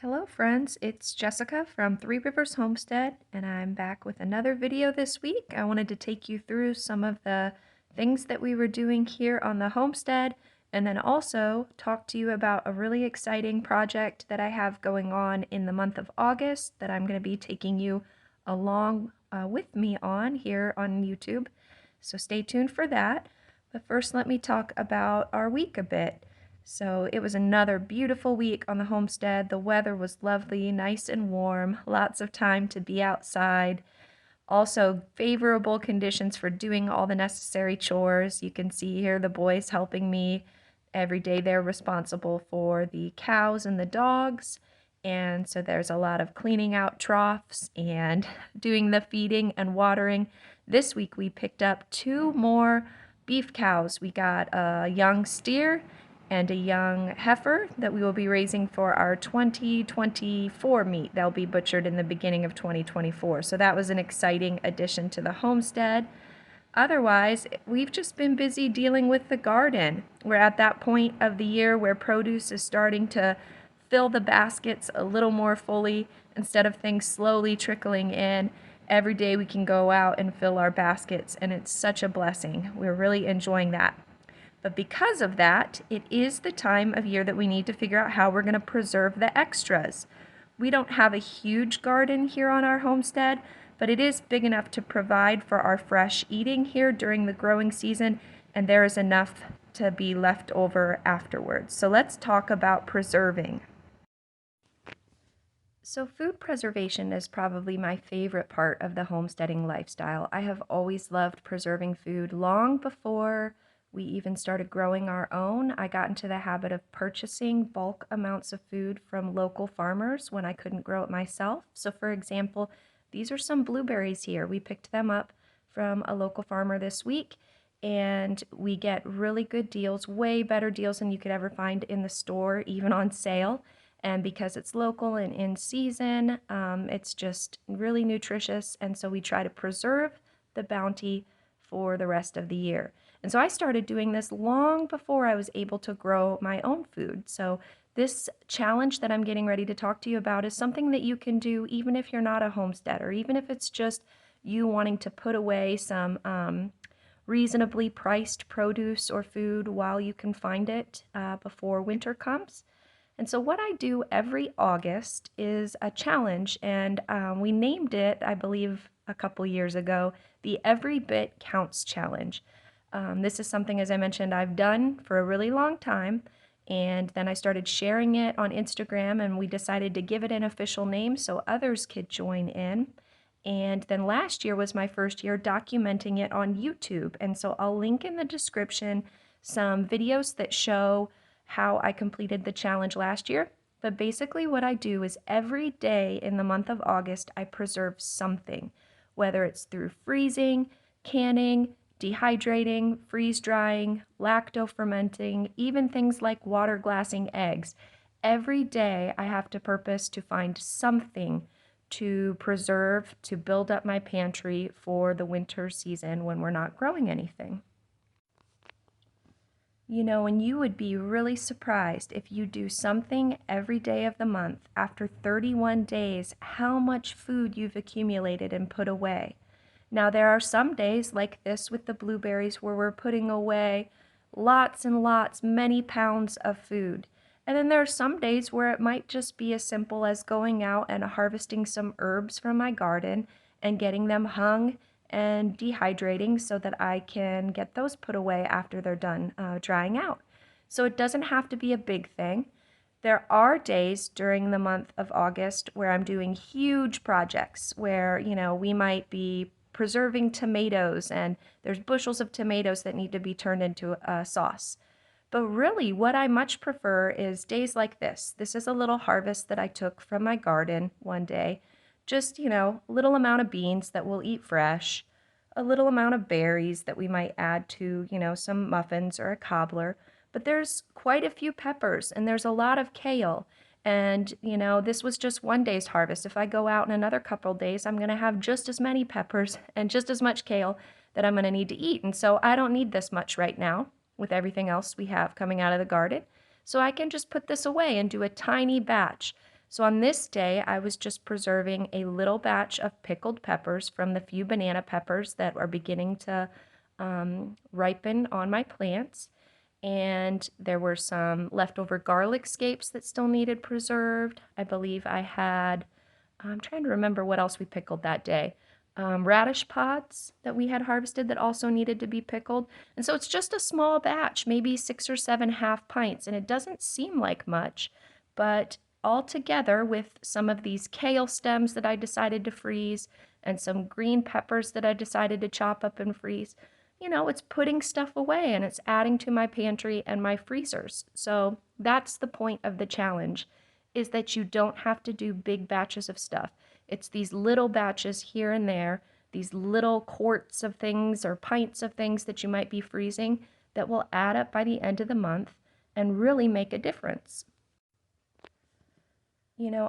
Hello friends, it's Jessica from Three Rivers Homestead, and I'm back with another video this week. I wanted to take you through some of the things that we were doing here on the homestead, and then also talk to you about a really exciting project that I have going on in the month of August that I'm going to be taking you along with me on here on YouTube. So stay tuned for that. But first, let me talk about our week a bit. So it was another beautiful week on the homestead. The weather was lovely, nice and warm, lots of time to be outside. Also, favorable conditions for doing all the necessary chores. You can see here the boys helping me. Every day they're responsible for the cows and the dogs. And so there's a lot of cleaning out troughs and doing the feeding and watering. This week we picked up two more beef cows. We got a young steer and a young heifer that we will be raising for our 2024 meat. They'll be butchered in the beginning of 2024. So that was an exciting addition to the homestead. Otherwise, we've just been busy dealing with the garden. We're at that point of the year where produce is starting to fill the baskets a little more fully instead of things slowly trickling in. Every day we can go out and fill our baskets, and it's such a blessing. We're really enjoying that. But because of that, it is the time of year that we need to figure out how we're going to preserve the extras. We don't have a huge garden here on our homestead, but it is big enough to provide for our fresh eating here during the growing season, and there is enough to be left over afterwards. So let's talk about preserving. So food preservation is probably my favorite part of the homesteading lifestyle. I have always loved preserving food long before we even started growing our own. I got into the habit of purchasing bulk amounts of food from local farmers when I couldn't grow it myself. So for example, these are some blueberries here. We picked them up from a local farmer this week, and we get really good deals, way better deals than you could ever find in the store, even on sale. And because it's local and in season, it's just really nutritious. And so we try to preserve the bounty for the rest of the year. And so I started doing this long before I was able to grow my own food. So this challenge that I'm getting ready to talk to you about is something that you can do even if you're not a homesteader, even if it's just you wanting to put away some reasonably priced produce or food while you can find it before winter comes. And so what I do every August is a challenge, and we named it, I believe, a couple years ago, the Every Bit Counts Challenge. This is something, as I mentioned, I've done for a really long time, and then I started sharing it on Instagram, and we decided to give it an official name so others could join in. And then last year was my first year documenting it on YouTube, and so I'll link in the description some videos that show how I completed the challenge last year. But basically what I do is every day in the month of August, I preserve something, whether it's through freezing, canning, dehydrating, freeze drying, lacto fermenting, even things like water glassing eggs. Every day I have to purpose to find something to preserve, to build up my pantry for the winter season when we're not growing anything. You know, and you would be really surprised if you do something every day of the month, after 31 days, how much food you've accumulated and put away. Now, there are some days like this with the blueberries where we're putting away lots and lots, many pounds of food. And then there are some days where it might just be as simple as going out and harvesting some herbs from my garden and getting them hung and dehydrating so that I can get those put away after they're done drying out. So it doesn't have to be a big thing. There are days during the month of August where I'm doing huge projects where, you know, we might be preserving tomatoes and there's bushels of tomatoes that need to be turned into a sauce. But really, what I much prefer is days like this. This is a little harvest that I took from my garden one day. Just, you know, a little amount of beans that we'll eat fresh, a little amount of berries that we might add to, you know, some muffins or a cobbler. But there's quite a few peppers and there's a lot of kale. And, you know, this was just one day's harvest. If I go out in another couple days, I'm going to have just as many peppers and just as much kale that I'm going to need to eat. And so I don't need this much right now with everything else we have coming out of the garden. So I can just put this away and do a tiny batch. So on this day, I was just preserving a little batch of pickled peppers from the few banana peppers that are beginning to ripen on my plants. And there were some leftover garlic scapes that still needed preserved. I believe I had, I'm trying to remember what else we pickled that day. Radish pods that we had harvested that also needed to be pickled. And so it's just a small batch, maybe 6 or 7 half pints, and it doesn't seem like much, but all together with some of these kale stems that I decided to freeze and some green peppers that I decided to chop up and freeze, it's putting stuff away and it's adding to my pantry and my freezers. So that's the point of the challenge, is that you don't have to do big batches of stuff. It's these little batches here and there, these little quarts of things or pints of things that you might be freezing that will add up by the end of the month and really make a difference.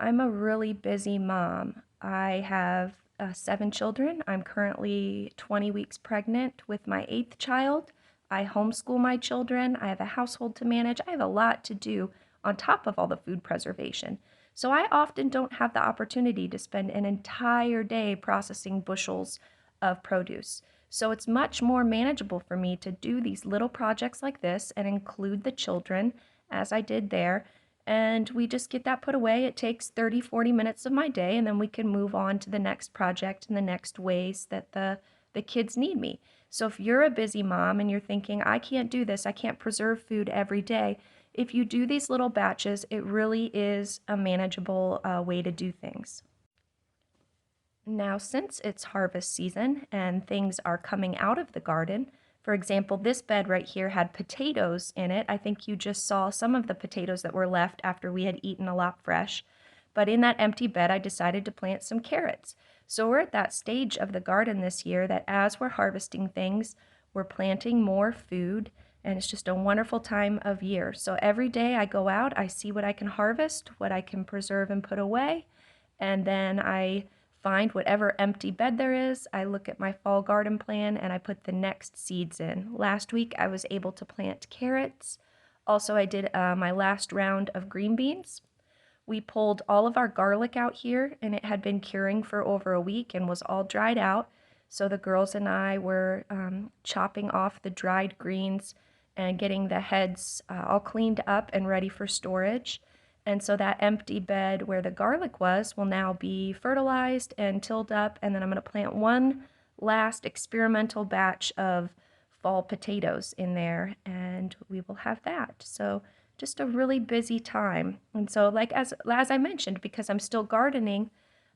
I'm a really busy mom. I have 7 children. I'm currently 20 weeks pregnant with my 8th child. I homeschool my children. I have a household to manage. I have a lot to do on top of all the food preservation. So I often don't have the opportunity to spend an entire day processing bushels of produce. So it's much more manageable for me to do these little projects like this and include the children as I did there, and we just get that put away. It takes 30, 40 minutes of my day, and then we can move on to the next project and the next ways that the kids need me. So if you're a busy mom and you're thinking, I can't do this, I can't preserve food every day, if you do these little batches, it really is a manageable way to do things. Now, since it's harvest season and things are coming out of the garden, for example, this bed right here had potatoes in it. I think you just saw some of the potatoes that were left after we had eaten a lot fresh. But in that empty bed, I decided to plant some carrots. So we're at that stage of the garden this year that as we're harvesting things, we're planting more food, and it's just a wonderful time of year. So every day I go out, I see what I can harvest, what I can preserve and put away, and then I find whatever empty bed there is. I look at my fall garden plan and I put the next seeds in. Last week I was able to plant carrots. Also, I did my last round of green beans. We pulled all of our garlic out here, and it had been curing for over a week and was all dried out. So the girls and I were chopping off the dried greens and getting the heads all cleaned up and ready for storage. And so that empty bed where the garlic was will now be fertilized and tilled up, and then I'm going to plant one last experimental batch of fall potatoes in there, and we will have that. So just a really busy time. And so like as I mentioned, because I'm still gardening,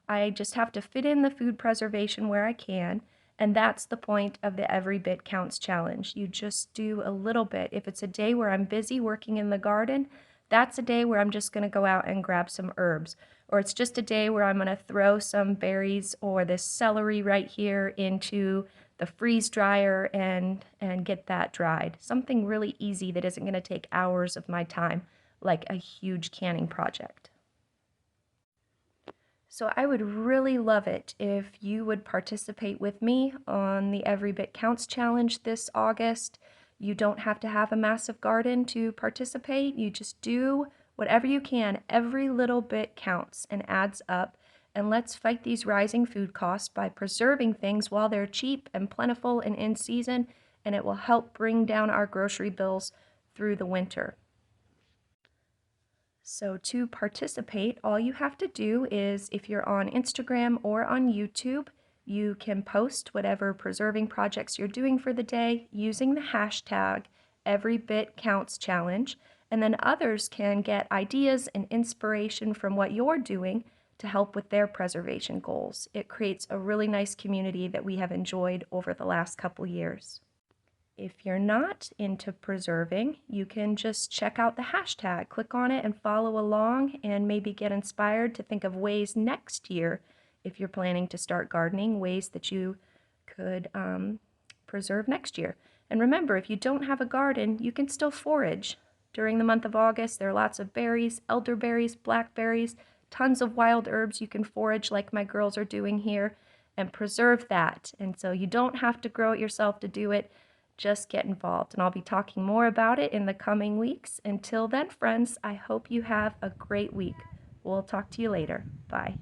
I just have to fit in the food preservation where I can. And that's the point of the Every Bit Counts challenge. You just do a little bit. If it's a day where I'm busy working in the garden, that's a day where I'm just going to go out and grab some herbs. Or it's just a day where I'm going to throw some berries or this celery right here into the freeze dryer and get that dried. Something really easy that isn't going to take hours of my time, like a huge canning project. So I would really love it if you would participate with me on the Every Bit Counts challenge this August. You don't have to have a massive garden to participate. You just do whatever you can. Every little bit counts and adds up. And let's fight these rising food costs by preserving things while they're cheap and plentiful and in season, and it will help bring down our grocery bills through the winter. So to participate, all you have to do is, if you're on Instagram or on YouTube, you can post whatever preserving projects you're doing for the day using the hashtag EveryBitCountsChallenge, and then others can get ideas and inspiration from what you're doing to help with their preservation goals. It creates a really nice community that we have enjoyed over the last couple years. If you're not into preserving, you can just check out the hashtag, click on it and follow along, and maybe get inspired to think of ways next year, if you're planning to start gardening, ways that you could preserve next year. And remember, if you don't have a garden, you can still forage. During the month of August, there are lots of berries, elderberries, blackberries, tons of wild herbs you can forage like my girls are doing here, and preserve that. And so you don't have to grow it yourself to do it. Just get involved, and I'll be talking more about it in the coming weeks. Until then, friends, I hope you have a great week. We'll talk to you later. Bye.